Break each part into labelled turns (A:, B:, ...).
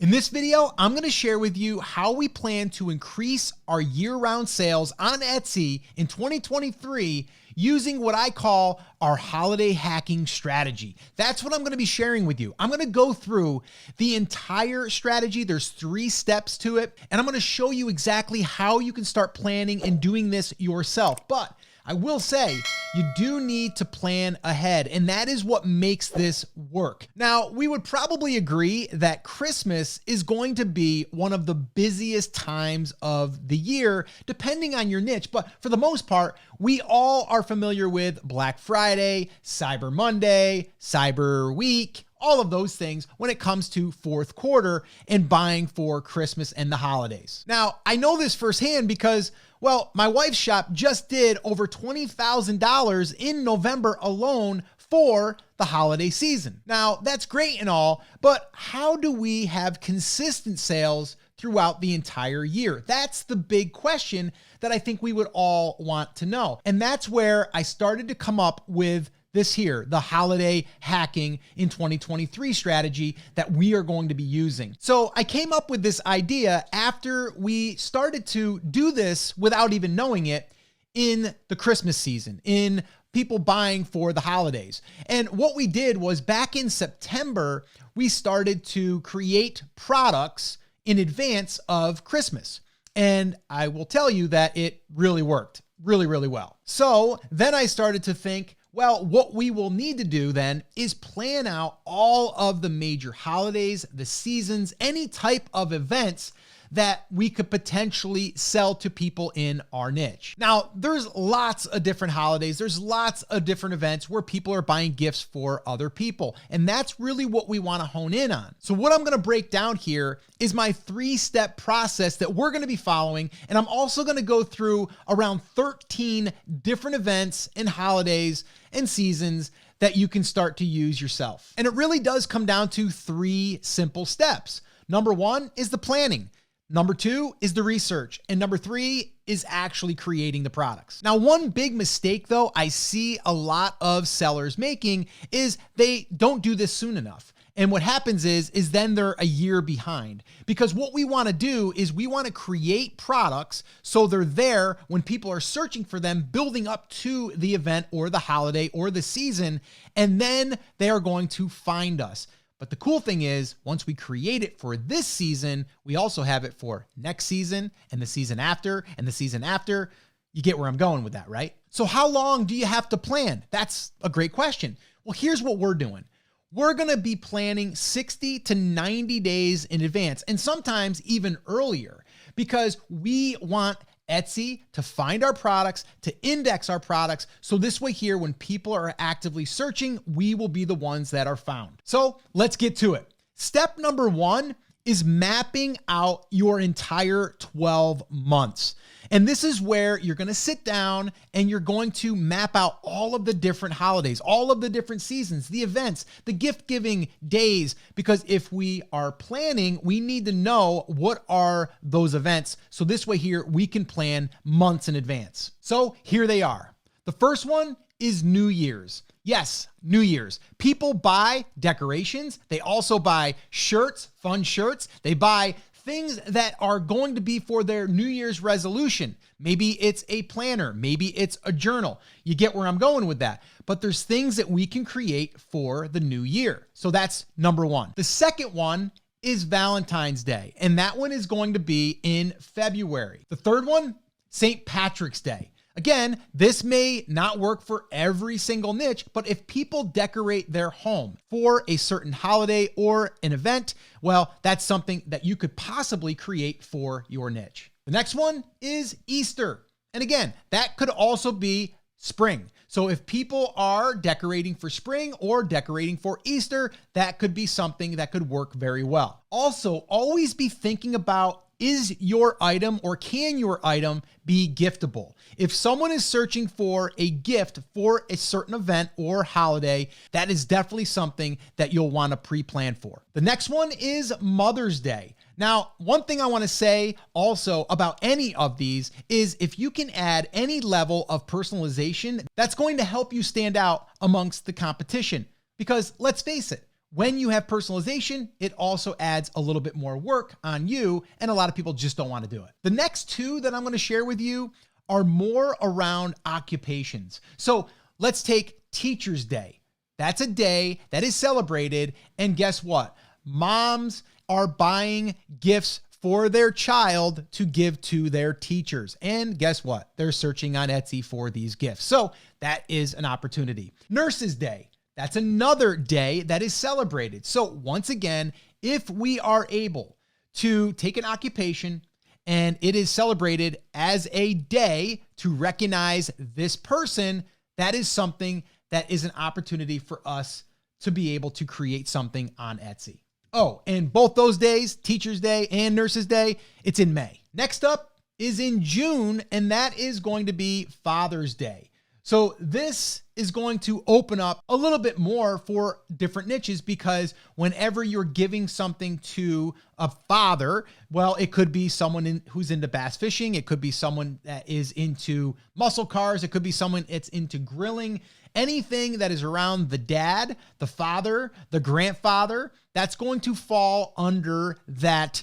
A: In this video, I'm going to share with you how we plan to increase our year-round sales on Etsy in 2023 using what I call our holiday hacking strategy. That's what I'm going to be sharing with you. I'm going to go through the entire strategy. There's 3 steps to it, and I'm going to show you exactly how you can start planning and doing this yourself. But I will say, you do need to plan ahead, and that is what makes this work. Now, we would probably agree that Christmas is going to be one of the busiest times of the year, depending on your niche. But for the most part, we all are familiar with Black Friday, Cyber Monday, Cyber Week, all of those things when it comes to fourth quarter and buying for Christmas and the holidays. Now, I know this firsthand because, well, my wife's shop just did over $20,000 in November alone for the holiday season. Now, that's great and all, but how do we have consistent sales throughout the entire year? That's the big question that I think we would all want to know. And that's where I started to come up with this here, the holiday hacking in 2023 strategy that we are going to be using. So I came up with this idea after we started to do this without even knowing it in the Christmas season, in people buying for the holidays. And what we did was back in September, we started to create products in advance of Christmas. And I will tell you that it really worked really, really well. So then I started to think, well, what we will need to do then is plan out all of the major holidays, the seasons, any type of events that we could potentially sell to people in our niche. Now, there's lots of different holidays. There's lots of different events where people are buying gifts for other people. And that's really what we want to hone in on. So what I'm going to break down here is my 3-step process that we're going to be following. And I'm also going to go through around 13 different events and holidays and seasons that you can start to use yourself. And it really does come down to 3 simple steps. Number 1 is the planning. Number 2 is the research. And number 3 is actually creating the products. Now, one big mistake though I see a lot of sellers making is they don't do this soon enough. And what happens is then they're a year behind, because what we want to do is we want to create products so they're there when people are searching for them, building up to the event or the holiday or the season, and then they are going to find us. But the cool thing is, once we create it for this season, we also have it for next season and the season after and the season after. You get where I'm going with that, right? So how long do you have to plan? That's a great question. Well, here's what we're doing. We're going to be planning 60 to 90 days in advance, and sometimes even earlier, because we want Etsy to find our products, to index our products. So this way here, when people are actively searching, we will be the ones that are found. So let's get to it. Step number 1 is mapping out your entire 12 months. And this is where you're going to sit down and you're going to map out all of the different holidays, all of the different seasons, the events, the gift giving days, because if we are planning, we need to know what are those events. So this way here, we can plan months in advance. So here they are. The first one is New Year's. Yes, New Year's. People buy decorations. They also buy shirts, fun shirts. They buy things that are going to be for their New Year's resolution. Maybe it's a planner, maybe it's a journal. You get where I'm going with that. But there's things that we can create for the new year. So that's number 1. The second one is Valentine's Day, and that one is going to be in February. The third one, St. Patrick's Day. Again, this may not work for every single niche, but if people decorate their home for a certain holiday or an event, well, that's something that you could possibly create for your niche. The next one is Easter. And again, that could also be spring. So if people are decorating for spring or decorating for Easter, that could be something that could work very well. Also, always be thinking about, is your item or can your item be giftable? If someone is searching for a gift for a certain event or holiday, that is definitely something that you'll want to pre-plan for. The next one is Mother's Day. Now, one thing I want to say also about any of these is if you can add any level of personalization, that's going to help you stand out amongst the competition. Because let's face it, when you have personalization, it also adds a little bit more work on you, and a lot of people just don't want to do it. The next two that I'm going to share with you are more around occupations. So let's take Teachers' Day. That's a day that is celebrated, and guess what? Moms are buying gifts for their child to give to their teachers. And guess what? They're searching on Etsy for these gifts. So that is an opportunity. Nurses' Day. That's another day that is celebrated. So once again, if we are able to take an occupation and it is celebrated as a day to recognize this person, that is something that is an opportunity for us to be able to create something on Etsy. Oh, and both those days, Teachers' Day and Nurses' Day, it's in May. Next up is in June, and that is going to be Father's Day. So this is going to open up a little bit more for different niches, because whenever you're giving something to a father, well, it could be someone who's into bass fishing. It could be someone that is into muscle cars. It could be someone that's into grilling. Anything that is around the dad, the father, the grandfather, that's going to fall under that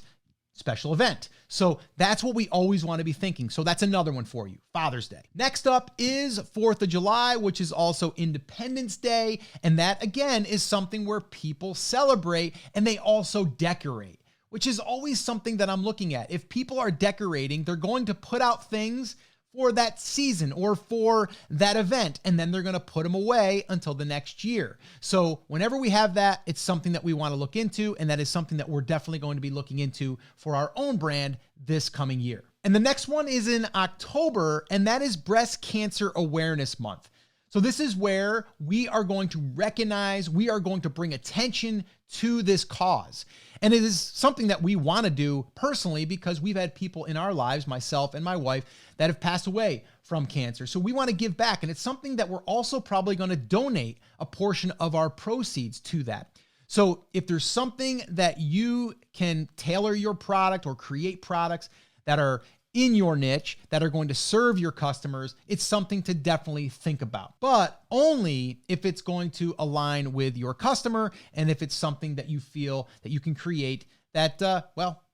A: special event. So that's what we always want to be thinking. So that's another one for you, Father's Day. Next up is 4th of July, which is also Independence Day. And that, again, is something where people celebrate and they also decorate, which is always something that I'm looking at. If people are decorating, they're going to put out things for that season or for that event, and then they're going to put them away until the next year. So whenever we have that, it's something that we want to look into, and that is something that we're definitely going to be looking into for our own brand this coming year. And the next one is in October, and that is Breast Cancer Awareness Month. So this is where we are going to recognize, we are going to bring attention to this cause. And it is something that we want to do personally, because we've had people in our lives, myself and my wife, that have passed away from cancer. So we want to give back. And it's something that we're also probably going to donate a portion of our proceeds to that. So if there's something that you can tailor your product or create products that are in your niche that are going to serve your customers, it's something to definitely think about, but only if it's going to align with your customer and if it's something that you feel that you can create that,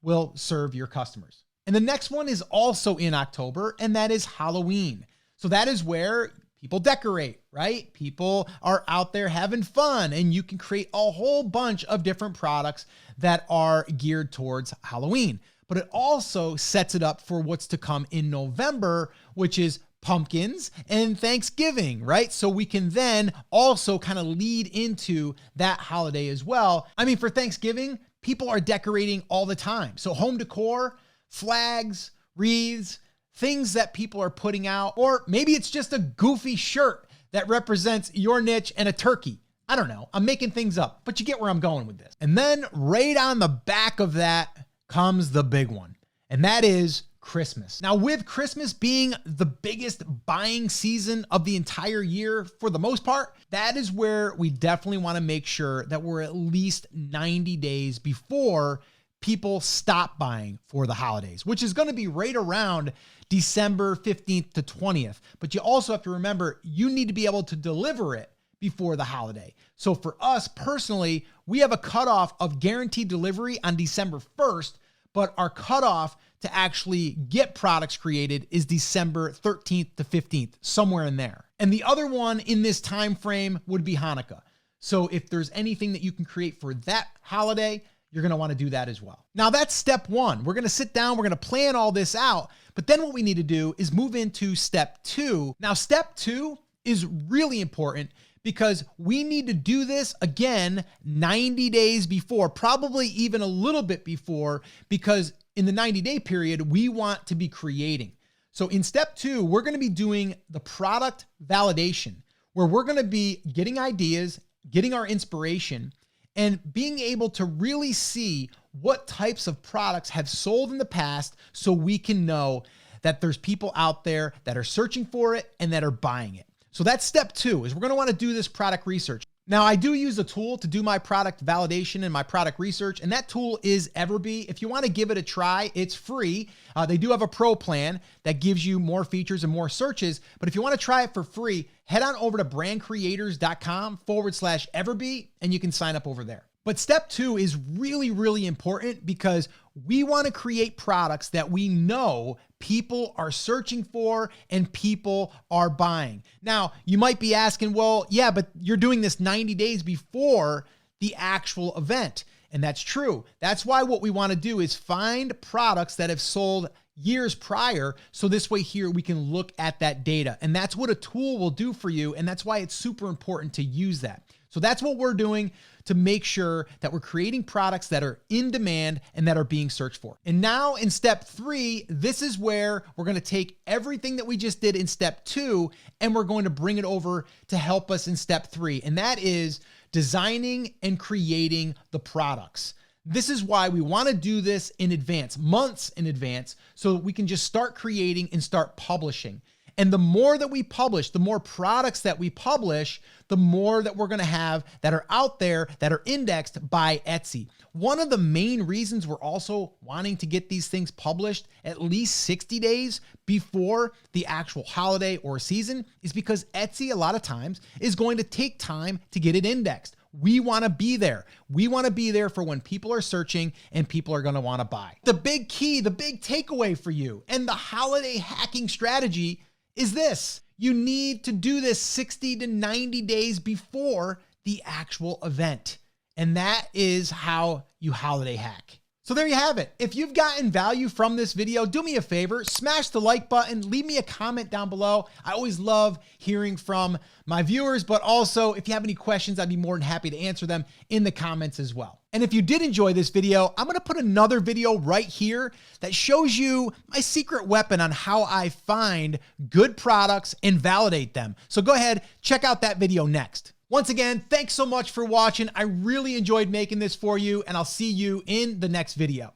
A: will serve your customers. And the next one is also in October, and that is Halloween. So that is where people decorate, right? People are out there having fun, and you can create a whole bunch of different products that are geared towards Halloween. But it also sets it up for what's to come in November, which is pumpkins and Thanksgiving, right? So we can then also kind of lead into that holiday as well. I mean, for Thanksgiving, people are decorating all the time. So home decor, flags, wreaths, things that people are putting out, or maybe it's just a goofy shirt that represents your niche and a turkey. I don't know. I'm making things up, but you get where I'm going with this. And then right on the back of that comes the big one, and that is Christmas. Now, with Christmas being the biggest buying season of the entire year for the most part, that is where we definitely want to make sure that we're at least 90 days before people stop buying for the holidays, which is going to be right around December 15th to 20th. But you also have to remember, you need to be able to deliver it before the holiday. So for us personally, we have a cutoff of guaranteed delivery on December 1st, but our cutoff to actually get products created is December 13th to 15th, somewhere in there. And the other one in this time frame would be Hanukkah. So if there's anything that you can create for that holiday, you're going to want to do that as well. Now that's step one. We're going to sit down, we're going to plan all this out, but then what we need to do is move into step two. Now, step two is really important because we need to do this again 90 days before, probably even a little bit before, because in the 90-day period, we want to be creating. So in step two, we're going to be doing the product validation, where we're going to be getting ideas, getting our inspiration, and being able to really see what types of products have sold in the past so we can know that there's people out there that are searching for it and that are buying it. So that's step two, is we're going to want to do this product research. Now, I do use a tool to do my product validation and my product research, and that tool is Everbee. If you want to give it a try, it's free. They do have a pro plan that gives you more features and more searches, but if you want to try it for free, head on over to brandcreators.com/Everbee, and you can sign up over there. But step 2 is really, really important because we want to create products that we know people are searching for and people are buying. Now, you might be asking, well, yeah, but you're doing this 90 days before the actual event. And that's true. That's why what we want to do is find products that have sold years prior. So this way here, we can look at that data. And that's what a tool will do for you. And that's why it's super important to use that. So that's what we're doing to make sure that we're creating products that are in demand and that are being searched for. And now in step 3, this is where we're going to take everything that we just did in step 2 and we're going to bring it over to help us in step 3. And that is designing and creating the products. This is why we want to do this in advance, months in advance, so that we can just start creating and start publishing. And the more that we publish, the more products that we publish, the more that we're going to have that are out there that are indexed by Etsy. One of the main reasons we're also wanting to get these things published at least 60 days before the actual holiday or season is because Etsy a lot of times is going to take time to get it indexed. We want to be there. We want to be there for when people are searching and people are going to want to buy. The big key, the big takeaway for you and the holiday hacking strategy is this. You need to do this 60 to 90 days before the actual event. And that is how you holiday hack. So there you have it. If you've gotten value from this video, do me a favor, smash the like button, leave me a comment down below. I always love hearing from my viewers, but also if you have any questions, I'd be more than happy to answer them in the comments as well. And if you did enjoy this video, I'm going to put another video right here that shows you my secret weapon on how I find good products and validate them. So go ahead, check out that video next. Once again, thanks so much for watching. I really enjoyed making this for you, and I'll see you in the next video.